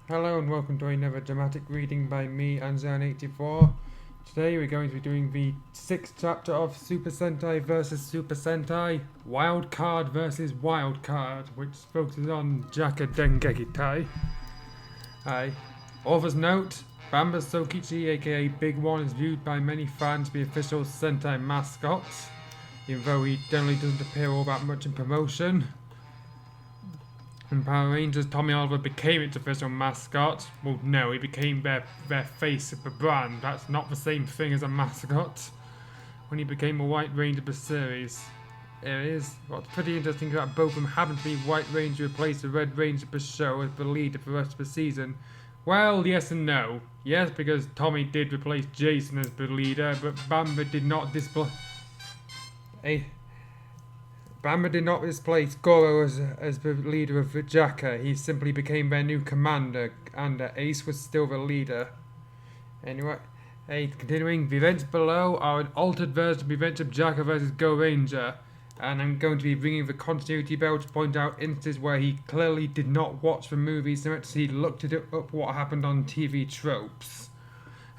Hello and welcome to another dramatic reading by me, Anzan84. Today we're going to be doing the 6th chapter of Super Sentai vs Super Sentai, Wild Card vs Wild Card, which focuses on Jaka Dengekitai. Author's note, Bamba Sokichi aka Big One is viewed by many fans to be official Sentai mascot, even though he generally doesn't appear all that much in promotion. In Power Rangers, Tommy Oliver became its official mascot. Well, no, he became their face of the brand. That's not the same thing as a mascot. When he became a White Ranger of the series. It is. What's pretty interesting is that both of them happen to be White Ranger replaced the Red Ranger of the show as the leader for the rest of the season. Well, yes and no. Yes, because Tommy did replace Jason as the leader, but Bamba did not display... Bamba did not displace Goro as the leader of Jaka. He simply became their new commander, and Ace was still the leader. Anyway, continuing, the events below are an altered version of the events of Jaka vs Go Ranger, and I'm going to be ringing the continuity bell to point out instances where he clearly did not watch the movie so much as he looked it up what happened on TV tropes.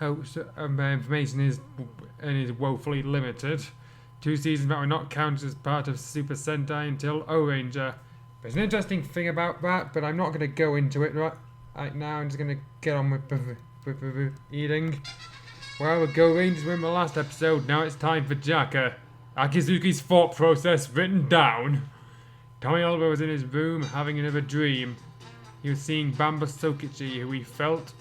Information is woefully limited. 2 seasons that were not counted as part of Super Sentai until O-Ranger. There's an interesting thing about that, but I'm not going to go into it right now. I'm just going to get on with the eating. Well, the Go Rangers were in the last episode. Now it's time for Jaka. Akizuki's thought process written down. Tommy Oliver was in his room having another dream. He was seeing Bamba Sokichi, who he felt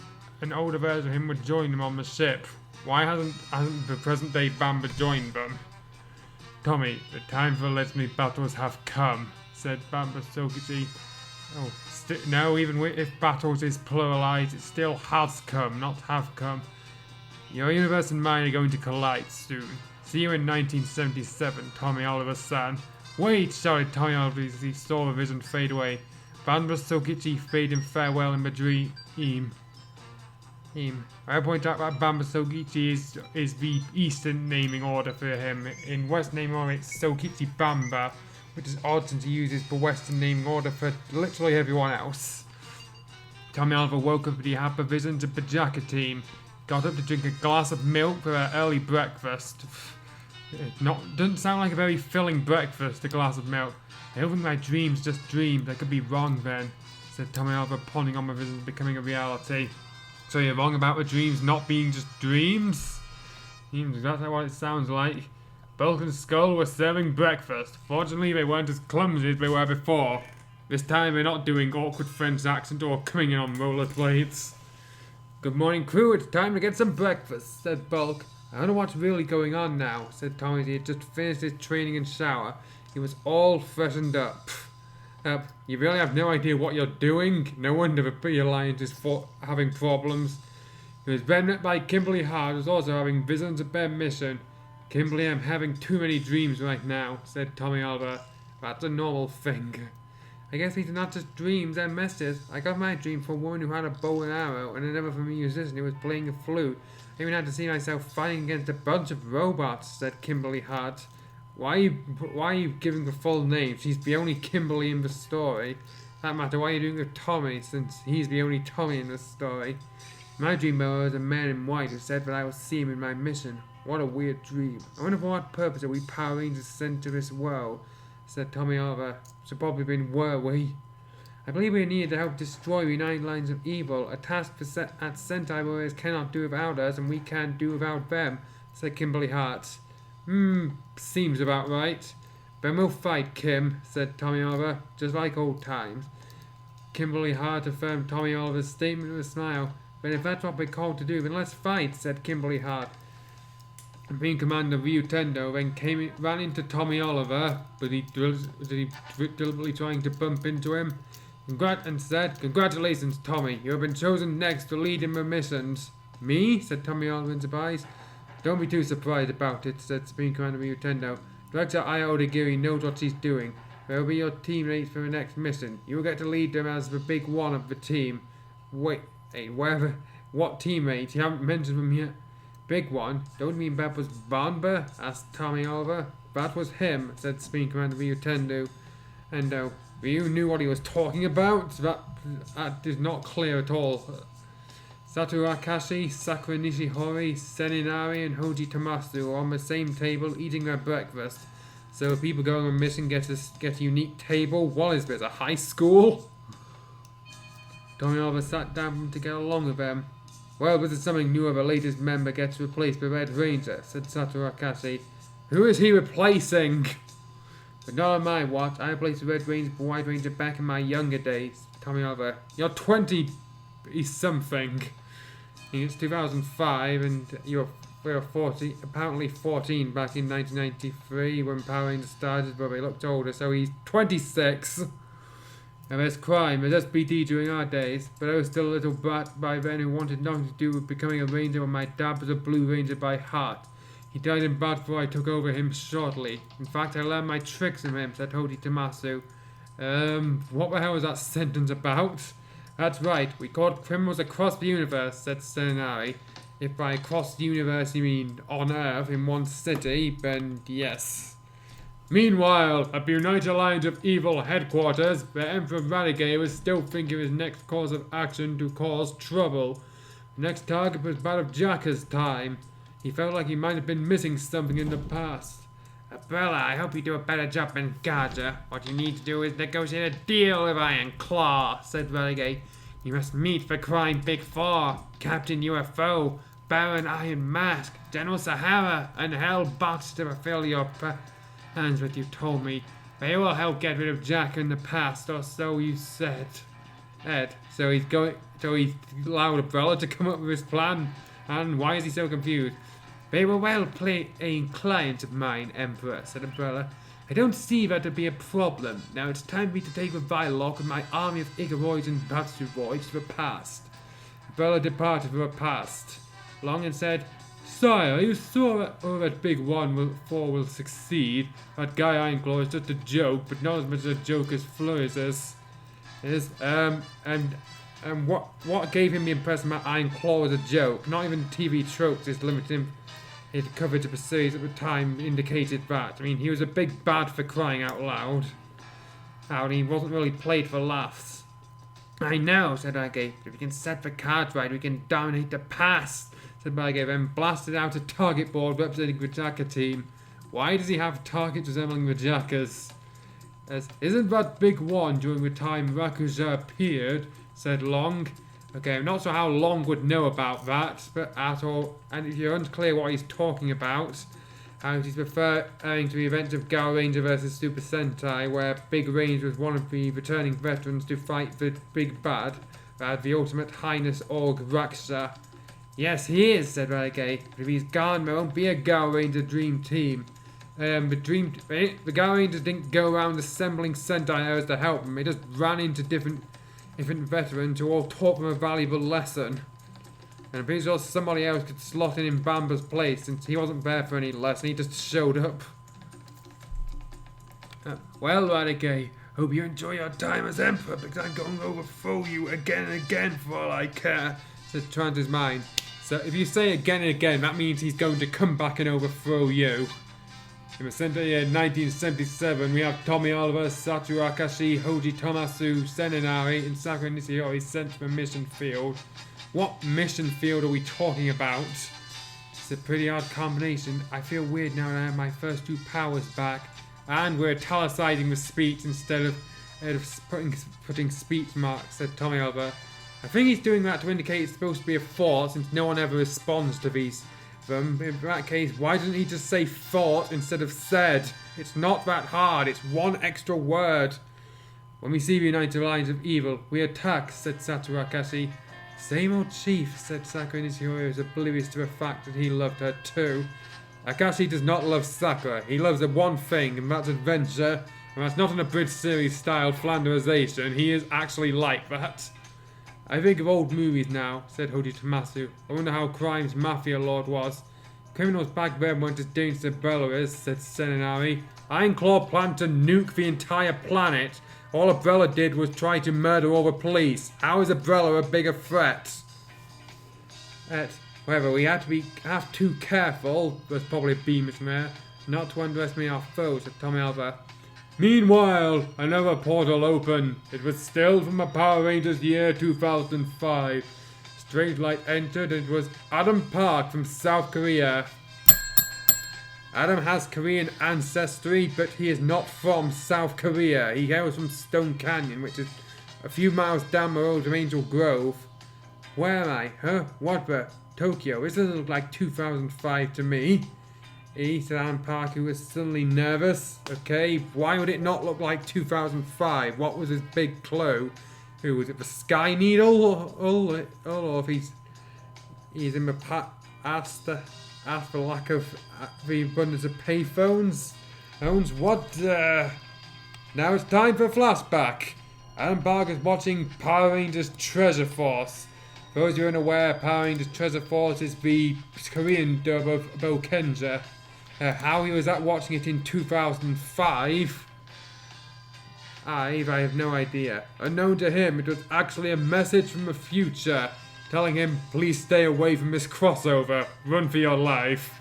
an older version of him would join him on the ship. Why hasn't the present day Bamba joined them? Tommy, the time for Let's Me battles have come, said Bamba Sokichi. No, even if battles is pluralized, it still has come, not have come. Your universe and mine are going to collide soon. See you in 1977, Tommy Oliver-san. Wait, shouted Tommy Oliver as he saw the vision fade away. Bamba Sokichi bade him farewell in the dream. I point out that Bamba Sokichi is the Eastern naming order for him. In West naming order it's Sokichi Bamba, which is odd since he uses the Western naming order for literally everyone else. Tommy Oliver woke up and he had the visions of the Jaka team. Got up to drink a glass of milk for their early breakfast. Doesn't sound like a very filling breakfast, a glass of milk. I don't think my dreams just dreams. I could be wrong then, said Tommy Oliver, pondering on the visions becoming a reality. So you're wrong about the dreams not being just dreams? Seems exactly what it sounds like. Bulk and Skull were serving breakfast. Fortunately, they weren't as clumsy as they were before. This time, they're not doing awkward French accent or coming in on rollerblades. Good morning, crew. It's time to get some breakfast, said Bulk. I don't know what's really going on now, said Tommy. He had just finished his training and shower. He was all freshened up. You really have no idea what you're doing? No wonder the P-Alliance is having problems. He was then met by Kimberly Hart, who was also having visions of their mission. Kimberly, I'm having too many dreams right now, said Tommy Oliver. That's a normal thing. I guess these are not just dreams, they're messages. I got my dream from a woman who had a bow and arrow, and another from a musician who was playing a flute. I even had to see myself fighting against a bunch of robots, said Kimberly Hart. Why are you giving the full name? She's the only Kimberly in the story. That matter, why are you doing it with Tommy, since he's the only Tommy in the story? My dream was a man in white who said that I would see him in my mission. What a weird dream. I wonder for what purpose are we Power Rangers sent to this world, said Tommy Oliver. Should probably been were we? I believe we are needed to help destroy the 9 lines of evil, a task at Sentai warriors cannot do without us, and we can't do without them, said Kimberly Hart. Seems about right. Then we'll fight, Kim, said Tommy Oliver, just like old times. Kimberly Hart affirmed Tommy Oliver's statement with a smile. But if that's what we're called to do, then let's fight, said Kimberly Hart. Being Commander Ryutendo then ran into Tommy Oliver, but he deliberately trying to bump into him, and said, Congratulations, Tommy, you have been chosen next to lead in the missions. Me? Said Tommy Oliver in surprise. Don't be too surprised about it, said Supreme Commander Ryutendo. Director Aya Odagiri knows what she's doing. They'll be your teammates for the next mission. You will get to lead them as the big one of the team. Wait, what teammates? You haven't mentioned them yet. Big one? Don't you mean that was Bamba? Asked Tommy Oliver. That was him, said Supreme Commander Ryutendo. And You knew what he was talking about? That is not clear at all. Satoru Akashi, Sakura Nishihori, Seninari, and Hoji Tomasu are on the same table eating their breakfast. So people going on mission get a unique table. What is this, a high school? Tomioka sat down to get along with them. Well, this is something new. The latest member gets replaced by Red Ranger, said Satoru Akashi. Who is he replacing? But not on my watch. I replaced the Red Ranger for White Ranger back in my younger days. Tomioka, you're 20-something. It's 2005 and we were 40, apparently 14 back in 1993 when Power Rangers started, but they looked older, so he's 26. And there's crime, there's SBT during our days, but I was still a little brat by then who wanted nothing to do with becoming a ranger when my dad was a Blue Ranger by heart. He died in battle before I took over him shortly. In fact, I learned my tricks from him, said Hoji Tomasu. What the hell was that sentence about? That's right, we caught criminals across the universe, said Sentai. If by across the universe you mean on Earth in one city, then yes. Meanwhile, at the United Alliance of Evil headquarters, the Emperor Radiguet was still thinking of his next course of action to cause trouble. The next target was that of Jacka's time. He felt like he might have been missing something in the past. Bella, I hope you do a better job than Gaja. What you need to do is negotiate a deal with Iron Claw, said Renegade. You must meet the Crime Big Four, Captain UFO, Baron Iron Mask, General Sahara, and Hell Box to fulfill your plans what you told me. They will help get rid of Jack in the past, or so you said. So he's allowed Umbrella to come up with his plan, and why is he so confused? They were well-playing clients of mine, Emperor, said Umbrella. I don't see that to be a problem. Now it's time for me to take the Vilock with my army of Igoroids and Batsuroids to the past. Umbrella departed for the past. Longan said, Sire, are you sure that Big Four will succeed? That guy Ironclaw is just a joke, but not as much a joke as Flores is. And what gave him the impression that Ironclaw was a joke? Not even TV tropes is limiting his coverage of the series at the time indicated that. I mean, he was a big bad for crying out loud. And he wasn't really played for laughs. I know, said Age. If we can set the cards right, we can dominate the past, said Age, then blasted out a target board representing the Jacka team. Why does he have targets resembling the Jackas? Isn't that big one during the time Rakuja appeared? Said Long. Okay, I'm not sure how Long would know about that, but at all. And if you're unclear what he's talking about, he's referring to the events of Gao Ranger vs Super Sentai, where Big Ranger was one of the returning veterans to fight the Big Bad, the Ultimate Highness Org Raksha. Yes, he is, said Renegade. But if he's gone, there won't be a Gao Ranger Dream Team. The Gao Rangers didn't go around assembling Sentai heroes to help them. They just ran into different veterans who all taught them a valuable lesson. And I'm pretty sure somebody else could slot in Bamba's place since he wasn't there for any lesson, he just showed up. Well, Renegade, hope you enjoy your time as Emperor because I'm going to overthrow you again and again for all I care, says Trance's mind. So if you say again and again, that means he's going to come back and overthrow you. In the Sentai year 1977, we have Tommy Oliver, Satoru Akashi, Hoji Tomasu, Seninari, and Sakura Nishihori sent to the mission field. What mission field are we talking about? It's a pretty odd combination. I feel weird now that I have my first two powers back. And we're italicizing the speech instead of putting speech marks, said Tommy Oliver. I think he's doing that to indicate it's supposed to be a thought since no one ever responds to these. In that case, why doesn't he just say thought instead of said? It's not that hard, it's one extra word. When we see the United Alliance of Evil, we attack, said Satoru Akashi. Same old chief, said Sakura Nishihori, who was oblivious to the fact that he loved her too. Akashi does not love Sakura, he loves her one thing, and that's adventure. And that's not an abridged series style flanderization, he is actually like that. I think of old movies now, said Hoji Tomasu. I wonder how Crime's mafia lord was. Criminals back then weren't as dangerous as Umbrella is, said Seninari. Ironclaw planned to nuke the entire planet. All Umbrella did was try to murder all the police. How is Umbrella a bigger threat? However, we have to careful, there's probably a beam there, not to underestimate our foes, said Tommy Alva. Meanwhile, another portal opened. It was still from the Power Rangers year 2005. Strange light entered and it was Adam Park from South Korea. Adam has Korean ancestry, but he is not from South Korea. He hails from Stone Canyon, which is a few miles down the road from Angel Grove. Where am I? Huh? What the? Tokyo. This doesn't look like 2005 to me. He said Adam Park, who was suddenly nervous. Okay, why would it not look like 2005? What was his big clue? Who was it? The Sky Needle? Or if he's in the past for lack of the abundance of payphones? What? Now it's time for a flashback. Adam Park is watching Power Rangers Treasure Force. For those who are unaware, Power Rangers Treasure Force is the Korean dub of Bokenja. How he was watching it in 2005, I have no idea. Unknown to him, it was actually a message from the future telling him, please stay away from this crossover, run for your life.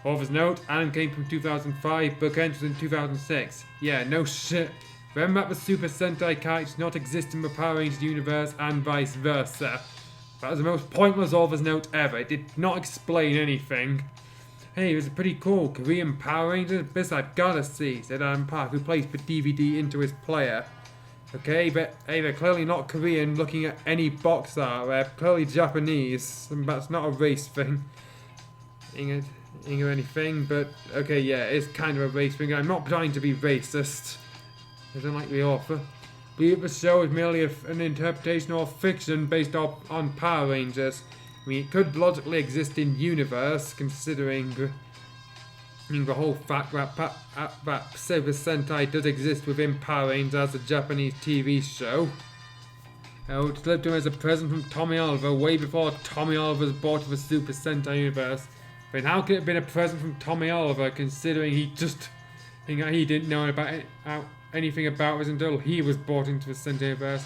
Author's note, Adam came from 2005, Book entered in 2006. Yeah, no shit. Remember that the Super Sentai characters not exist in the Power Rangers universe and vice versa. That was the most pointless author's note ever. It did not explain anything. Hey, it was a pretty cool Korean Power Rangers. This I've gotta see, said Adam Park, who placed the DVD into his player. Okay, but hey, they're clearly not Korean looking at any box art. They're clearly Japanese. And that's not a race thing. Or anything, but okay, yeah, it's kind of a race thing. I'm not trying to be racist. I don't like the author. Believe the show is merely an interpretation or fiction based on Power Rangers. I mean, it could logically exist in universe, considering the whole fact that Super Sentai does exist within Power Rangers as a Japanese TV show. It delivered to him as a present from Tommy Oliver way before Tommy Oliver was brought to the Super Sentai universe. But how could it have been a present from Tommy Oliver, considering he didn't know about anything about this until he was brought into the Sentai universe?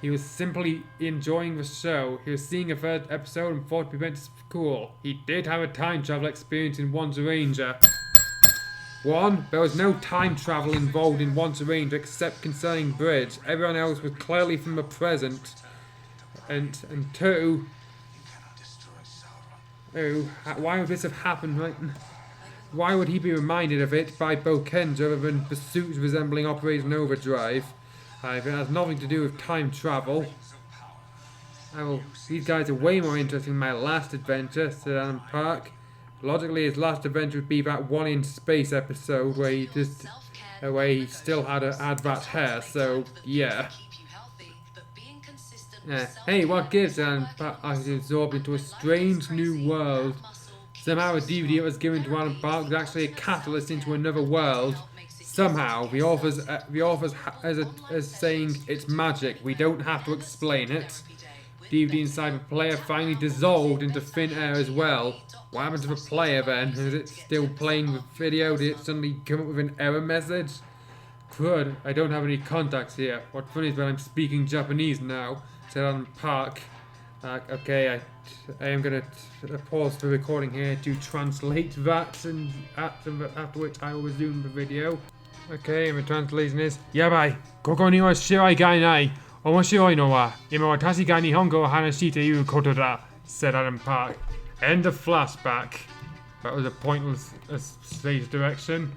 He was simply enjoying the show. He was seeing a third episode and thought it was cool. He did have a time travel experience in Once a Ranger. 1. There was no time travel involved in Once a Ranger except concerning Bridge. Everyone else was clearly from the present. And 2. Why would this have happened? Right? Why would he be reminded of it by Bokenja other than the suits resembling Operation Overdrive? It has nothing to do with time travel. These guys are way more interesting than my last adventure, said Adam Park. Logically, his last adventure would be that one in space episode where he still had that hair. So yeah. Hey, what gives? Adam Park is absorbed into a strange new world. Somehow, a DVD that was given to Adam Park was actually a catalyst into another world. Somehow, the authors as saying it's magic. We don't have to explain it. DVD inside the player finally dissolved into thin air as well. What happened to the player then? Is it still playing the video? Did it suddenly come up with an error message? Crud, I don't have any contacts here. What's funny is that I'm speaking Japanese now, said Adam Park. Okay, I am going to pause the recording here to translate that, and after which I will resume the video. Okay, and the translation is, Yabai, koko ni wa shirai ga nai. Omoshiroi no wa, ima watashi ga nihongo o hanashite iru koto da, said Adam Park. End of flashback. That was a pointless stage direction.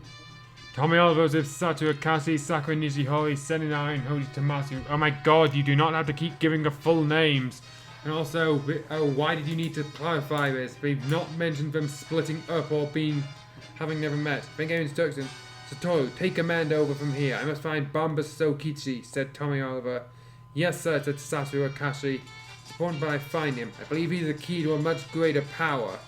Tommy Oliver's with Satu Akasi, Sakura Nishihori, Seninari, and Hoji Tamasu. Oh my god, you do not have to keep giving the full names. And also, why did you need to clarify this? We've not mentioned them splitting up or having never met. Then gave instructions. Satoru, take command over from here. I must find Bamba Sokichi, said Tommy Oliver. Yes, sir, said Satoru Akashi. It's important that I find him. I believe he's the key to a much greater power.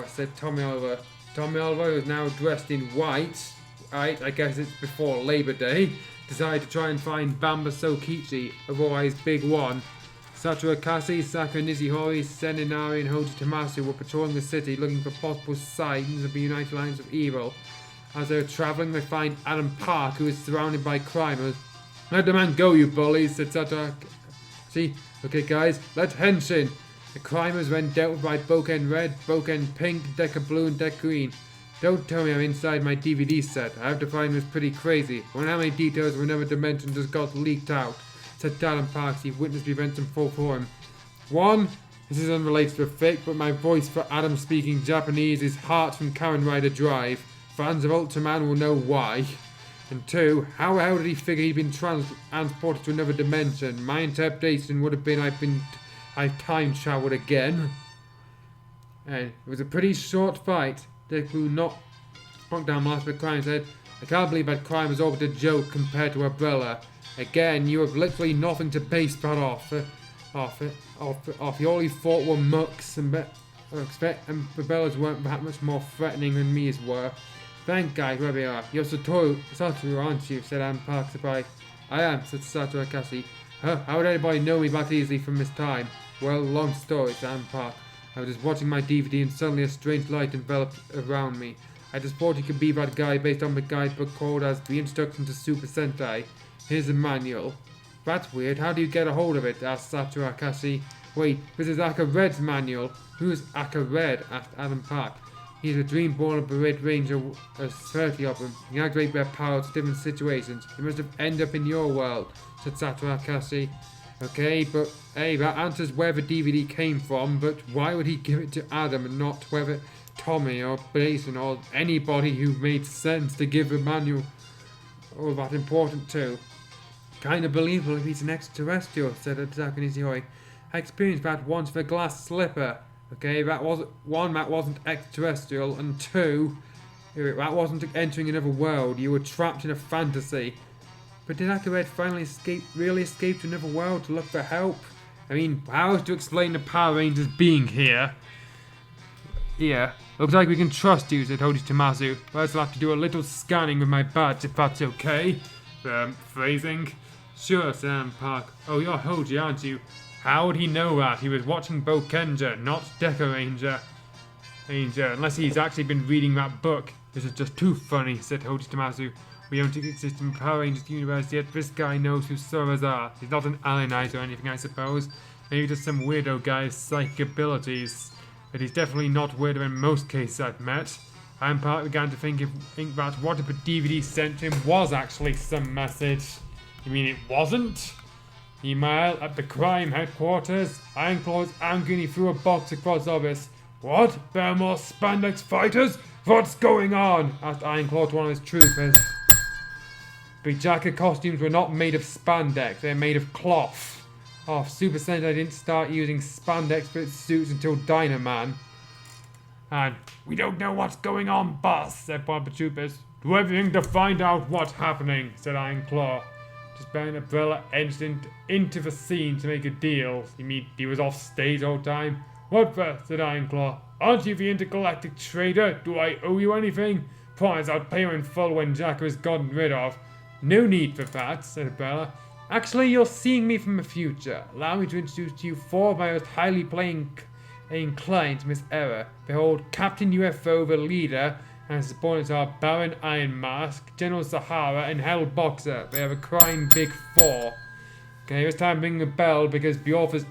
Said Tommy Oliver. Tommy Oliver, who is now dressed in white, right, I guess it's before Labor Day, decided to try and find Bamba Sokichi, otherwise Big One. Satoru Akasi, Sakura Nishihori, Seninari, and Hoji Tamasu were patrolling the city looking for possible signs of the United Alliance of Evil. As they were travelling, they find Adam Park, who is surrounded by crimers. Let the man go, you bullies, said Satoru Akasi. Okay, guys, let's henshin. The crimers were then dealt with by Boken Red, Boken Pink, Deca Blue, and Deca Green. Don't tell me I'm inside my DVD set. I have to find this pretty crazy. I wonder how many details of another dimension just got leaked out, said Adam Parks. He witnessed the events in full form. 1. This is unrelated to fake, but my voice for Adam speaking Japanese is Hart from Kamen Rider Drive. Fans of Ultraman will know why. And 2. How the hell did he figure he'd been transported to another dimension? My interpretation would have been I've time traveled again. And it was a pretty short fight. Deku knocked down Master Crime and said, I can't believe that crime was all but a joke compared to Umbrella. Again, you have literally nothing to base that off. You only fought were mucks and Umbrellas weren't that much more threatening than me's were. Thank God, where we are. You're Satoru, aren't you? Said Anne Park, surprised. I am, said Satoru Akashi. How would anybody know me that easily from this time? Well, long story, said Anne Park. I was just watching my DVD and suddenly a strange light enveloped around me. I just thought he could be that guy based on the guidebook called as The Introduction to Super Sentai. Here's a manual. That's weird. How do you get a hold of it? Asked Satoru Akashi. Wait, this is Aka Red's manual. Who's Aka Red? Asked Adam Park. He's a dream-born of the Red Ranger. There's 30 of them. He activate their powers to different situations. He must have ended up in your world, said Satoru Akashi. Okay, but hey, that answers where the DVD came from, but why would he give it to Adam and not whether Tommy or Basin or anybody who made sense to give a manual all that important too? Kinda believable if he's an extraterrestrial, said Ataka Nishihori. I experienced that once with a glass slipper. Okay, that wasn't extraterrestrial, and 2, that wasn't entering another world. You were trapped in a fantasy. But did Aka Red finally really escape to another world to look for help? I mean, how else to explain the Power Rangers being here? Yeah, looks like we can trust you, said Hoji Tamasu. First I'll have to do a little scanning with my badge, if that's okay. Phrasing? Sure, said Anne Park. Oh, you're Hoji, aren't you? How would he know that? He was watching Bokenja, not Deca Ranger. Unless he's actually been reading that book. This is just too funny, said Hoji Tamasu. We don't exist in Power Rangers universe yet. This guy knows who Soras are. He's not an alienizer or anything, I suppose. Maybe just some weirdo guy's psychic abilities. But he's definitely not weirder in most cases I've met. Anne Park began to think that what if a DVD sent to him was actually some message. You mean it wasn't? Meanwhile, at the crime headquarters, Ironclaw's angry threw a box across office. What? There are more spandex fighters? What's going on? Asked Ironclaw to one of his troopers. The jacket costumes were not made of spandex, they were made of cloth. Super Sentai didn't start using spandex for its suits until Dynaman. And we don't know what's going on, boss, said one of the troopers. Do everything to find out what's happening, said Ironclaw. Just bearing Umbrella edged into the scene to make a deal. You mean he was off stage all the time? What the? Said Ironclaw. Aren't you the intergalactic trader? Do I owe you anything? Promise I'll pay you in full when Jack is gotten rid of. No need for that, said Umbrella. Actually, you're seeing me from the future. Allow me to introduce to you 4 of my most highly inclined to Miss Error. Behold, Captain UFO, the leader, and his opponents are Baron Iron Mask, General Sahara, and Hell Boxer. They are a crying big 4. Okay, it's time to ring the bell because the author's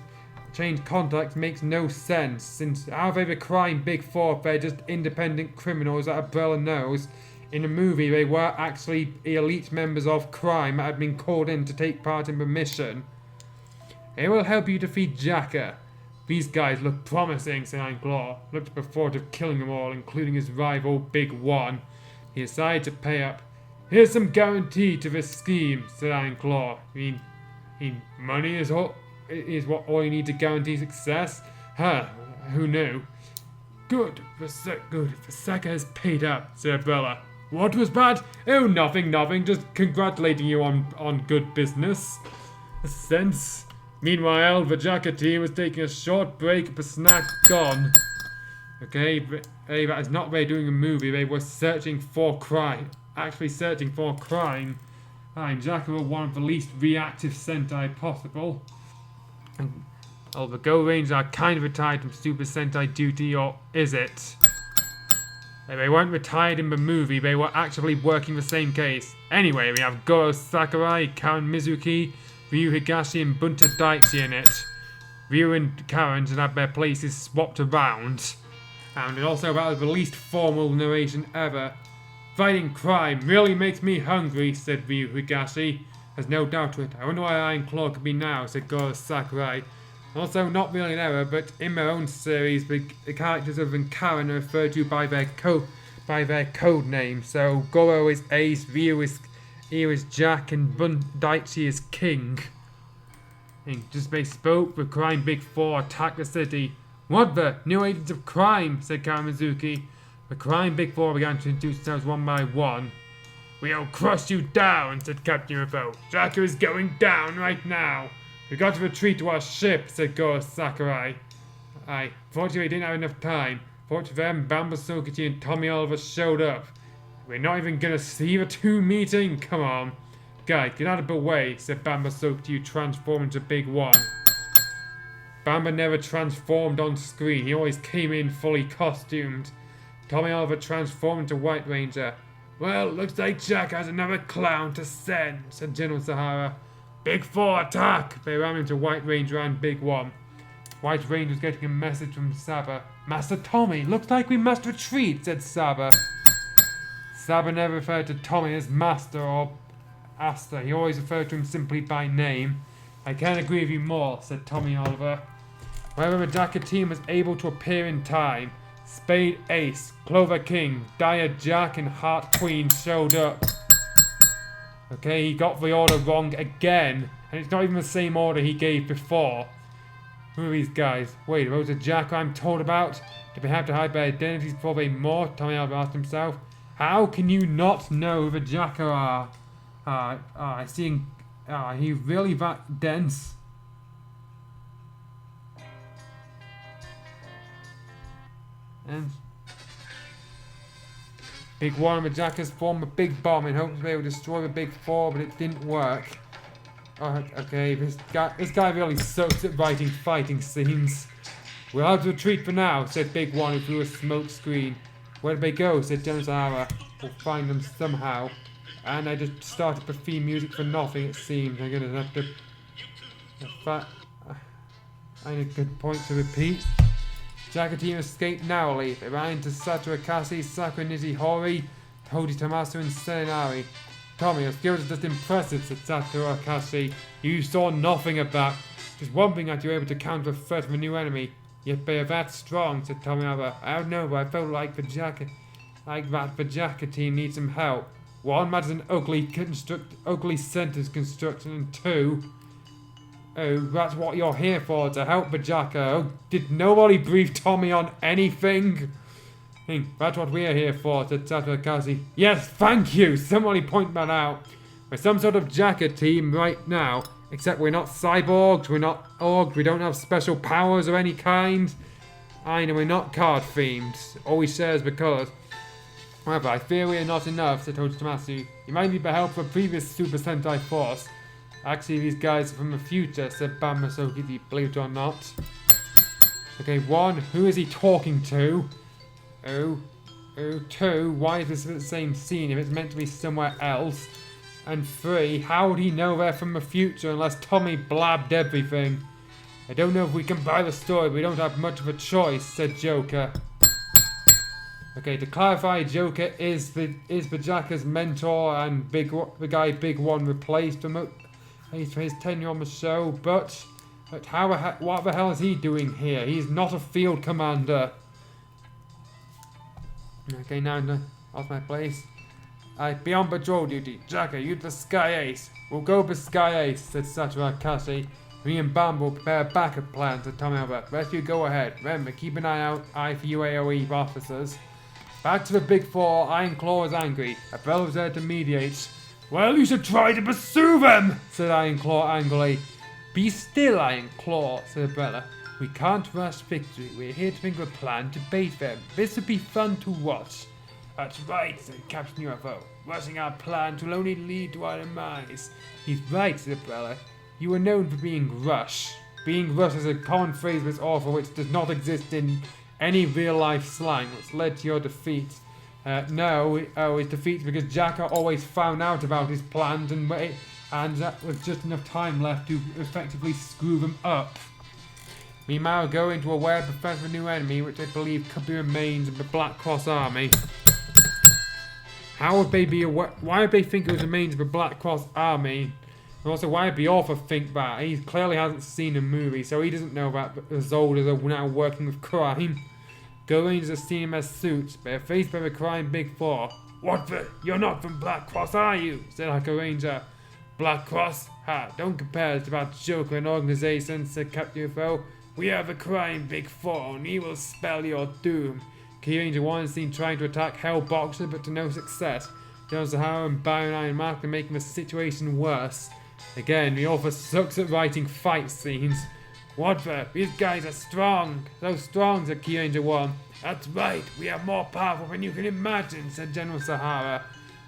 change contacts makes no sense, since how are they the crying big 4 if they're just independent criminals that Umbrella knows? In the movie, they were actually elite members of crime that had been called in to take part in the mission. It will help you defeat Jacker. These guys look promising, said Ironclaw. Looked at the thought of killing them all, including his rival, Big One. He decided to pay up. Here's some guarantee to this scheme, said Ironclaw. You mean money is what all you need to guarantee success? Who knew? Good. The Seka has paid up, said Umbrella. What was that? Oh, nothing. Just congratulating you on good business. A sense. Meanwhile, the Jacker team was taking a short break at the snack gone. Okay, that is not they doing a movie. They were searching for crime. Actually searching for crime. Jacker were one of the least reactive Sentai possible. The Go Rangers are kind of retired from Super Sentai duty, or is it? They weren't retired in the movie, they were actually working the same case. Anyway, we have Goro Sakurai, Karen Mizuki, Ryu Higashi and Bunta Daichi in it. Ryu and Karen should have their places swapped around. And it's also about the least formal narration ever. Fighting crime really makes me hungry, said Ryu Higashi. There's no doubt to it. I wonder why Iron Claw could be now, said Goro Sakurai. Also, not really an error, but in their own series, the characters other than Karen are referred to by their code name. So Goro is Ace, Ryu is Jack, and Daichi is King. And just they spoke, the Crime Big Four attacked the city. What the? New agents of crime, said Kamizuki. The Crime Big Four began to introduce themselves one by one. We'll crush you down, said Captain UFO. Jaka is going down right now. We got to retreat to our ship, said Goro Sakurai. Fortunately we didn't have enough time. Fortunately for them, Bamba Sokichi and Tommy Oliver showed up. We're not even gonna see the two meeting, come on. Guy, get out of the way, said Bamba Sokichi, transforming into Big One. Bamba never transformed on screen, he always came in fully costumed. Tommy Oliver transformed into White Ranger. Well, looks like Jack has another clown to send, said General Sahara. Big Four attack! They ran into White Ranger and Big One. White Ranger was getting a message from Saba. Master Tommy, looks like we must retreat, said Saba. Saba never referred to Tommy as Master or Asta. He always referred to him simply by name. I can't agree with you more, said Tommy Oliver. However, the Daka team was able to appear in time. Spade Ace, Clover King, Dire Jack, and Heart Queen showed up. Okay, he got the order wrong again, and it's not even the same order he gave before. Who are these guys? Wait, those are Jack I'm told about? Did they have to hide their identities before they more? Tommy Oliver asked himself. How can you not know who the Jack are? I see. He really that dense. And Big One and the Jackers formed a big bomb in hopes they would destroy the Big Four, but it didn't work. Okay, this guy really sucks at writing fighting scenes. We'll have to retreat for now, said Big One, who threw a smoke screen. Where did they go, said General Sahara. We'll find them somehow. And I just started the theme music for nothing, it seems. I'm gonna have to... I need a good point to repeat. Jaka team escaped narrowly. They ran into Satoru Akase, Sakura Nishihori, Toji Tomasa, and Senari. Tommy, your skills are just impressive, said Satoru Akase. You saw nothing of that. Just one thing that you're able to counter the threat of a new enemy. Yet they are that strong, said Tommy Oliver. I don't know, but I felt like the Jaka team needs some help. One, that is an ugly sentence construction, and two, oh, that's what you're here for, to help Bajaka. Oh, did nobody brief Tommy on anything? That's what we're here for, said Satoru Akase. Yes, thank you! Somebody point that out. We're some sort of Jaka team right now, except we're not cyborgs, we're not orgs, we don't have special powers of any kind. I know we're not card themed. All we share is the colours. However, I fear we are not enough, said Toji Tomasa. You might need the help of a previous Super Sentai force. Actually, these guys are from the future, said Bamba Sokichi, believe it or not. Okay, one, who is he talking to? Oh, two, why is this the same scene if it's meant to be somewhere else? And three, how would he know they're from the future unless Tommy blabbed everything? I don't know if we can buy the story, we don't have much of a choice, said Joker. Okay, to clarify, Joker is Bajaka's mentor and the guy Big One replaced him for his tenure on the show, but what the hell is he doing here? He's not a field commander. Okay, now off my place. Beyond patrol duty, Jaka, you the Sky Ace. We'll go for Sky Ace, said Satoru Akase. Me and Bam will prepare a backup plan, said Tommy Oliver. Rest you go ahead. Remember, keep an eye for UAOE officers. Back to the Big Four, Iron Claw is angry. A fellow's there to mediate. Well, you should try to pursue them, said Iron Claw angrily. Be still, Iron Claw, said Umbrella. We can't rush victory. We're here to think of a plan to bait them. This would be fun to watch. That's right, said Captain UFO. Rushing our plans will only lead to our demise. He's right, said Umbrella. You were known for being rush. Being rush is a common phrase this author which does not exist in any real-life slang, which led to your defeat. His defeat because Jaka always found out about his plans and with just enough time left to effectively screw them up. Meanwhile, going to aware of a new enemy, which they believe could be remains of the Black Cross Army. How would they be aware? Why would they think it was remains of the Black Cross Army? And also, why would the author think that? He clearly hasn't seen the movie, so he doesn't know that the Zoldyrs are now working with crime. Go Rangers have seen him as suits, but are faced by the crime Big Four. What the? You're not from Black Cross, are you? Said Echo Ranger. Black Cross? Ha, don't compare it about Joker and organization, said Captain UFO. We are the crime Big Four, and he will spell your doom. Key Ranger 1 is seen trying to attack Hellboxer, but to no success. John Sahara and Baron Iron Mark are making the situation worse. Again, the author sucks at writing fight scenes. What the? These guys are strong. So strong, said Key Ranger 1. That's right, we are more powerful than you can imagine, said General Sahara.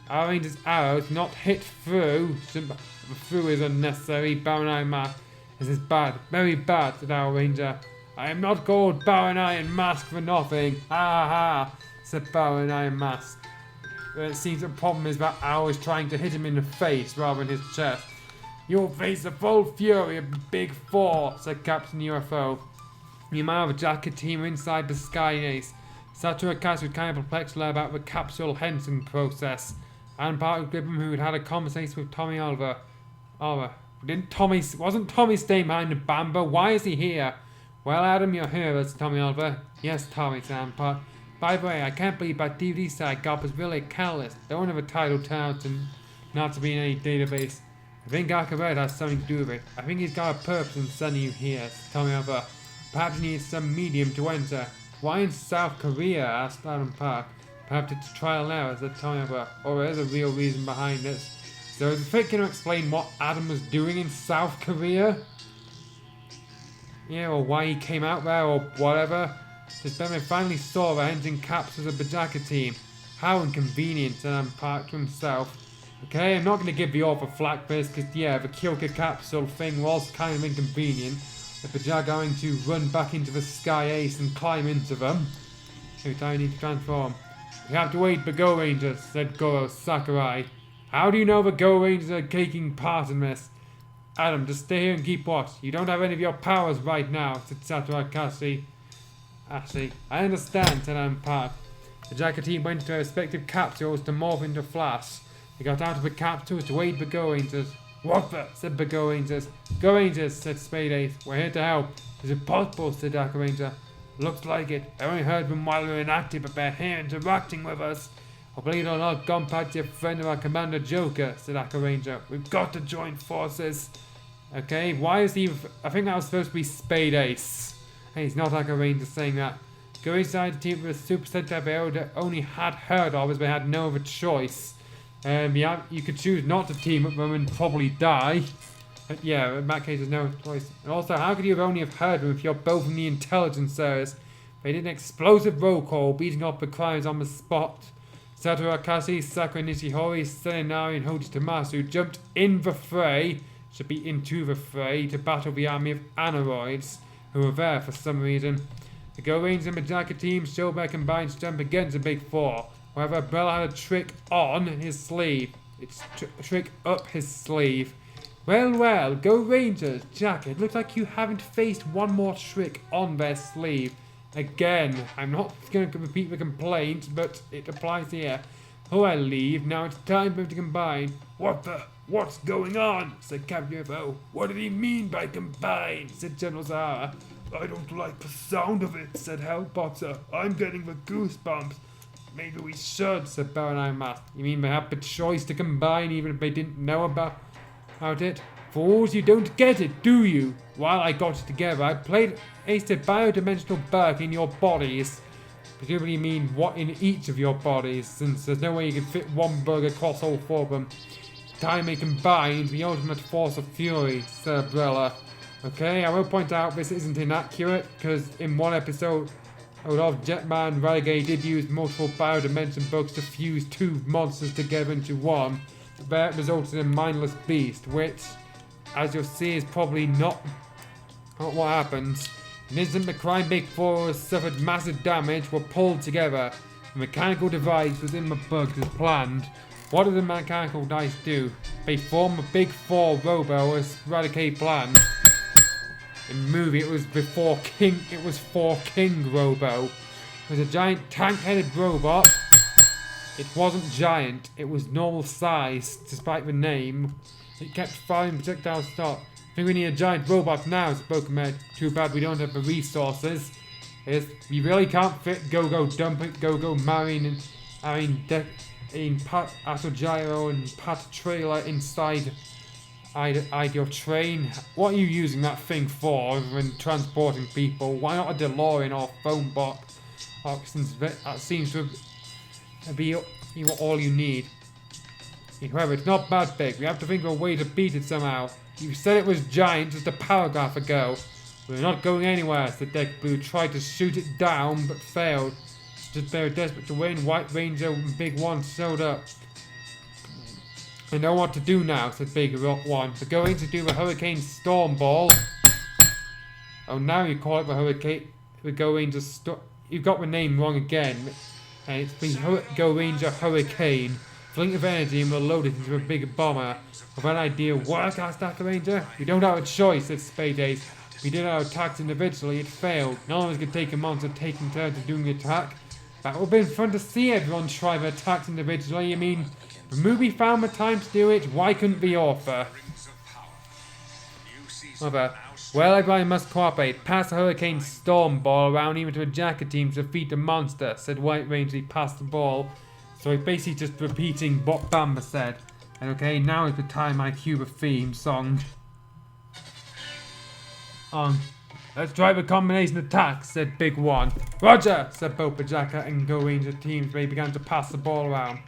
Our Ranger's arrows not hit through. Through is unnecessary. Baron Iron Mask. This is bad, very bad, said our Ranger. I am not called Baron Iron Mask for nothing. Ha ha, said Baron Iron Mask. But it seems the problem is that Owl is trying to hit him in the face rather than his chest. You'll face the full fury of the Big Four, said Captain UFO. Meanwhile, the Jacket team are inside the Sky Ace. Satoru Akashi was kind of perplexed about the capsule Henson process. And part of Gibbon, who had had a conversation with Tommy Oliver. Wasn't Tommy staying behind the Bamba? Why is he here? Well, Adam, you're here, said Tommy Oliver. Yes, Tommy, said Ampart. By the way, I can't believe that DVD site got was really careless. They don't have a title turned to not to be in any database. I think Akaret has something to do with it. I think he's got a purpose in sending you here, said Tommy Oliver. Perhaps he needs some medium to enter. Why in South Korea? Asked Adam Park. Perhaps it's trial and error, said Tommy Oliver. Or there's a real reason behind this. So is Vic going to explain what Adam was doing in South Korea? Yeah, or why he came out there, or whatever. This Batman finally saw the engine capsules of the Bajaka team. How inconvenient, said Adam Park to himself. Okay, I'm not going to give the author flack for this, because yeah, the Kyoka capsule thing was kind of inconvenient. The Bajaka going to run back into the Sky Ace and climb into them. Every time you need to transform. We have to wait for Go Rangers, said Goro Sakurai. How do you know the Go Rangers are taking part in this? Adam, just stay here and keep watch. You don't have any of your powers right now, said Satoru Akashi. Actually, I understand, said Adam Park. The Jacket team went to their respective capsules to morph into Flash. They got out of the capsules to aid the Go Rangers. What the? Said the Go Rangers. Go Rangers, said Spade Ace. We're here to help. Is it possible, said Dark Ranger. Looks like it. I only heard them while we were inactive, but they're here interacting with us. I believe it or not, Gunpowder's your friend of our Commander Joker, said Aqua Ranger. We've got to join forces. Okay, why is he... I think that was supposed to be Spade Ace. Hey, he's not Aqua Ranger saying that. Go inside the team with a Super Sentai they only had heard of as they had no other choice. Yeah, you could choose not to team up with them and probably die. But yeah, in that case there's no choice. And also, how could you have only have heard them if you're both from the intelligence service? They did an explosive roll call, beating off the crimes on the spot. Satoru Akashi, Sakura Nishihori, Selenari, and Hoji Tamasu jumped in the fray, should be into the fray, to battle the army of aneroids, who were there for some reason. The Go Rangers and the Jacket team showed their combined strength against the Big Four. However, Bella had a trick on his sleeve. It's a trick up his sleeve. Well, Go Rangers, Jacket, looks like you haven't faced one more trick on their sleeve. Again, I'm not going to repeat the complaint, but it applies here. Oh, I leave. Now it's time for him to combine. What the? What's going on? Said Captain UFO. What did he mean by combine? Said General Zahara. I don't like the sound of it, said Hellboxer. I'm getting the goosebumps. Maybe we should, said Baron Iron Mask. You mean they have the choice to combine even if they didn't know about it? Fools, you don't get it, do you? While I got it together, I placed a biodimensional bug in your bodies. Presumably you mean what in each of your bodies, since there's no way you can fit one bug across all four of them. Time they combined the ultimate force of fury, said Umbrella. Okay, I will point out this isn't inaccurate, because in one episode of Jetman, Renegade did use multiple biodimension bugs to fuse two monsters together into one. That resulted in a mindless beast, which, as you'll see, is probably not what happens. In an instant, the Crime Big Four suffered massive damage, were pulled together. The mechanical device within the bugs was planned. What did the mechanical dice do? They form a Big Four robo as Eradicate plan. In the movie, it was before King. It was for King Robo. It was a giant tank-headed robot. It wasn't giant. It was normal size, despite the name. It kept firing projectiles stop. I think we need a giant robot now, spoke Med. Too bad we don't have the resources. We really can't fit Go-Go Dump It, Go-Go Marine, and Pat Astro Gyro and Pat Trailer inside your train. What are you using that thing for when transporting people? Why not a DeLorean or phone box? Since that seems to be all you need. However, it's not that big. We have to think of a way to beat it somehow. You said it was giant just a paragraph ago. We're not going anywhere, said Deck Blue. Tried to shoot it down, but failed. Just they were desperate to win. White Ranger and Big One showed up. I know what to do now, said Big One. We're going to do the Hurricane Storm Ball. Oh, now you call it the Hurricane. We're going to you got the name wrong again. And it's the Go Ranger Hurricane. Flint of energy and we'll load it into a big bomber. With that idea work, asked Dark Ranger? We don't have a choice, said Spade Ace. We did our attacks individually, it failed. None of us could take a monster taking turns of doing the attack. That would have been fun to see everyone try their attacks individually. I mean, the movie found the time to do it, why couldn't the author? Mother. Well, everybody must cooperate. Pass the Hurricane Storm Ball around even to a jacket team to defeat the monster, said White Ranger. He passed the ball. So he's basically just repeating what Bamba said. And okay, now is the time I cue the theme song. Let's try the combination attack, said Big One. Roger, said both the Jacker and Go Ranger teams. They began to pass the ball around.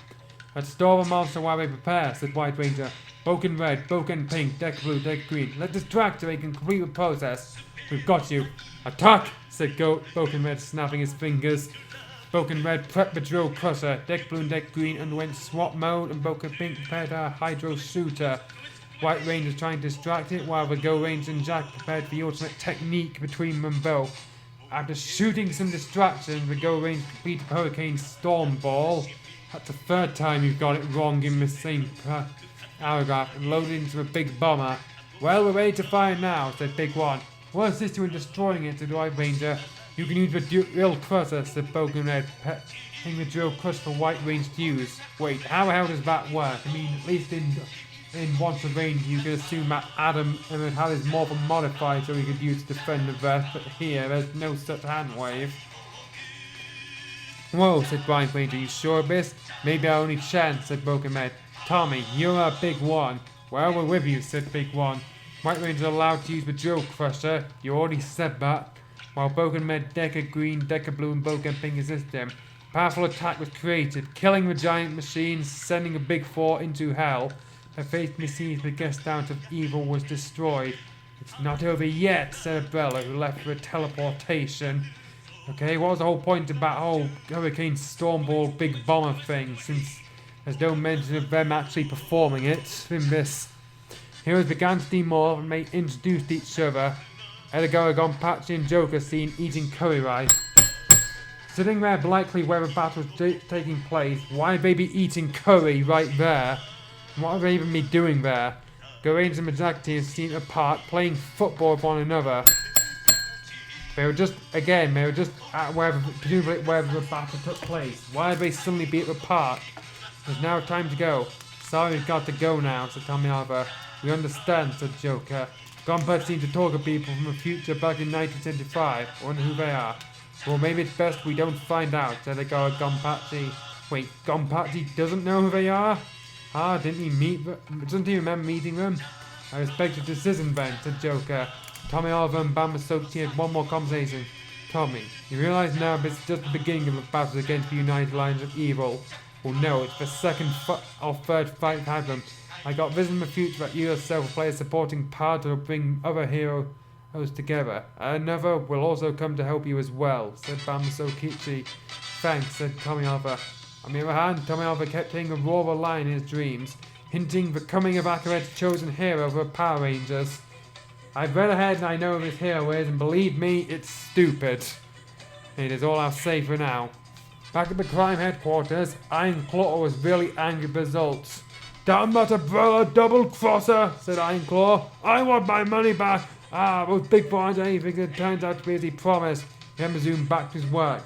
Let's store the monster while they prepare, said White Ranger. Broken red, broken pink, deck blue, deck green. Let distract so they can complete the process. We've got you. Attack, said Broken Red, snapping his fingers. Broken Red prepped the drill crusher. Deck blue and deck green underwent swap mode, and Broken Pink prepared a hydro shooter. White Ranger trying to distract it, while the Go Ranger and Jack prepared the ultimate technique between them both. After shooting some distractions, the Go Ranger completed Hurricane Storm Ball. That's the third time you've got it wrong in the same paragraph, and loaded into a big bomber. Well, we're ready to fire now, said Big One. We'll assist you in destroying it, said White Ranger. You can use the drill crusher, said Broken Red, petting the drill crusher for White Ranger to use. Wait, how the hell does that work? I mean, at least in Once a Range, you could assume that Adam had his more modified so he could use to defend the vest, but here, there's no such hand wave. Whoa, said White Ranger, you sure of this? Maybe our only chance, said Broken Red. Tommy, you're a Big One. Well, we're with you, said Big One. White Ranger allowed to use the drill crusher. You already said that. While Broken Red, Decker Green, Decker Blue, and Broken Pink assist him. A powerful attack was created, killing the giant machines, sending a Big Four into hell. Her faith machines the guest out of evil was destroyed. It's not over yet, said Umbrella, who left for a teleportation. Okay, what was the whole point about whole Hurricane Storm Ball Big Bomber thing, since there's no mention of them actually performing it in this. Heroes began to demorph and they introduced each other. Edgar, Gonpachi and Joker seen eating curry rice. Sitting there blankly where the battle was taking place, why would they be eating curry right there? And what would they even be doing there? Gorains and Majak teams seen apart, playing football with one another. They were just at presumably wherever the battle took place. Why would they suddenly be at the park? There's now time to go. Sorry, we've got to go now, said Tommy Oliver. We understand, said Joker. Gunpad seemed to talk to people from the future back in 1975. I wonder who they are. Well, maybe it's best we don't find out, said the guy Gunpatchy. Wait, Gunpatchy doesn't know who they are? Doesn't he remember meeting them? I respect your decision, Ben, said Joker. Tommy Oliver and Bamba Sochi had one more conversation. Tommy, you realise now this is just the beginning of the battle against the United Lines of Evil. Well, no, it's the second or third fight we've had them. I got vision in the future that you yourself will play a supporting part to bring other heroes together. Another will also come to help you as well, said Bamba Sokichi. Thanks, said Tommy Oliver. On the other hand, Tommy Oliver kept hearing a roar of a lion in his dreams, hinting the coming of Akaret's chosen hero of the Power Rangers. I've read ahead and I know who this hero is, and believe me, it's stupid. It is all I'll say for now. Back at the crime headquarters, Iron Claw was really angry at the results. Damn that umbrella double-crosser, said Iron Claw. I want my money back. Most big boys anything that turns out to be as he promised. He then resumed back to his work.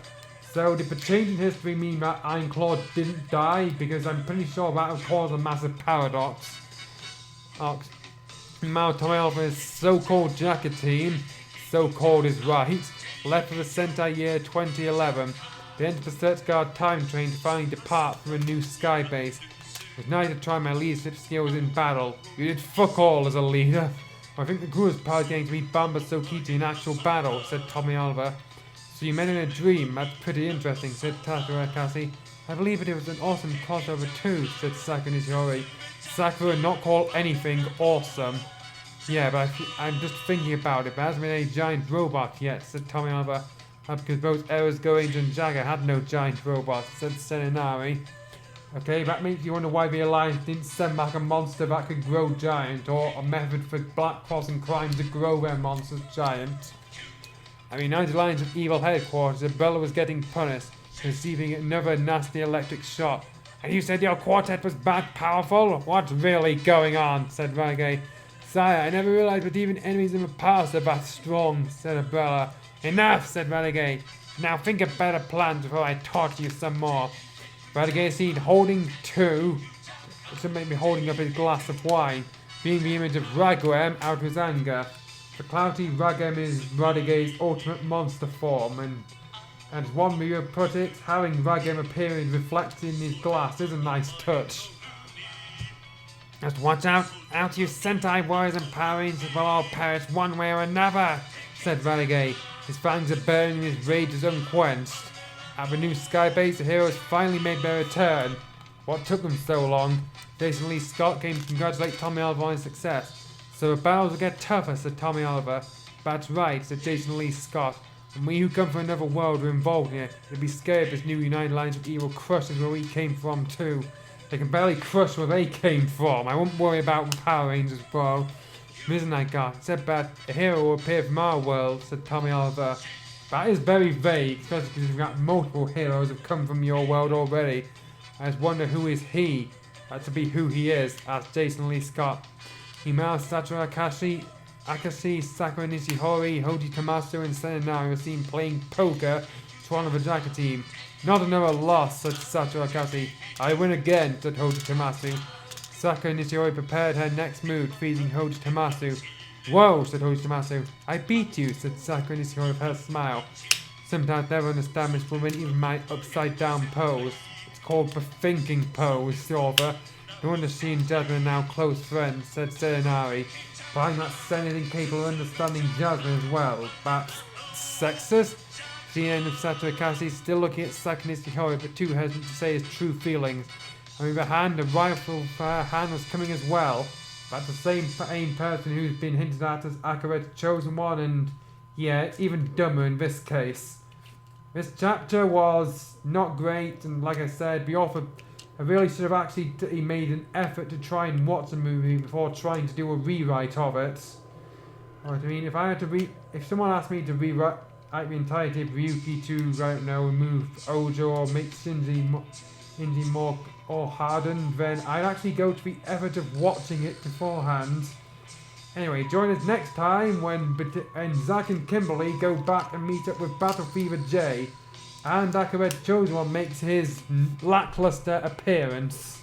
So did the change in history mean that Ironclaw didn't die? Because I'm pretty sure that would cause a massive paradox. Now Tommy Alpha's so-called jacket team, so-called is right, left for the Sentai year 2011. They entered the Search Guard time train to finally depart from a new sky base. It was nice to try my leadership skills in battle. You did fuck all as a leader. I think the crew is probably going to meet Bamba Sokichi in actual battle, said Tommy Oliver. So you met in a dream, that's pretty interesting, said Sakura Kasi. I believe it was an awesome crossover too, said Sakura Nishihori. Sakura not call anything awesome. Yeah, but I'm just thinking about it, there hasn't been any giant robot yet, said Tommy Oliver. Because both Eras Goings and Jagger had no giant robots, said Senenari. Okay, that makes you wonder why the Alliance didn't send back a monster that could grow giant, or a method for Black Cross and Crime to grow their monsters giant. I mean, United Alliance of Evil Headquarters, Bella was getting punished, receiving another nasty electric shock. And you said your quartet was that powerful? What's really going on? Said Renegade. Sire, I never realized that even enemies in the past are that strong, said Abella. Enough, said Renegade. Now think of better plans before I talk to you some more. Renegade seen holding two, should make me holding up his glass of wine, being the image of Ragwem out of his anger. The cloudy Ragwem is Renegade's ultimate monster form, and as one viewer put it, having Ragwem appearing reflected in his glass is a nice touch. Just watch out you Sentai warriors and Power Rangers will all perish one way or another, said Renegade. His fangs are burning and his rage is unquenched. At the new sky base, the heroes finally made their return. What took them so long? Jason Lee Scott came to congratulate Tommy Oliver on his success. So the battles will get tougher, said Tommy Oliver. That's right, said Jason Lee Scott. And we who come from another world are involved in it. They'd be scared this new United Alliance of Evil crushes where we came from too. They can barely crush where they came from. I won't worry about the Power Rangers, bro. Isn't that God? Said that a hero will appear from our world, said Tommy Oliver. That is very vague, especially because we've got multiple heroes have come from your world already. I just wonder who is he? That to be who he is, asked Jason Lee Scott. Himao Satura Akashi, Sakura Nishihori, Hoji Tamasu, and Senenari were seen playing poker to one of the jacket team. Not another loss, said Satura Akashi. I win again, said Hoji Tamasu. Sakura Nishihori prepared her next move, freezing Hoji Tamasu. Whoa, said Hoji Tamasu. I beat you, said Sakura Nishihori with her smile. Sometimes never understand this woman, even my upside down pose. It's called the thinking pose, Silver. No wonder she and Jasmine are now close friends, said Senenari. But I'm not anything capable of understanding Jasmine as well. That's sexist? CNN of Satura Akashi still looking at Sakura Nishihori, but too hesitant to say his true feelings. On the other hand, a rifle for her hand was coming as well. That's the same person who's been hinted at as Akaret's chosen one, and yeah, even dumber in this case. This chapter was not great, and like I said, the author really should have actually made an effort to try and watch the movie before trying to do a rewrite of it. I mean, if someone asked me to rewrite the entirety of Ryuki to, I don't know, remove Ojo or make Shinji more or hardened, then I'd actually go to the effort of watching it beforehand. Anyway, join us next time when Zack and Kimberly go back and meet up with Battle Fever J, and Akaret Chosen One makes his lackluster appearance.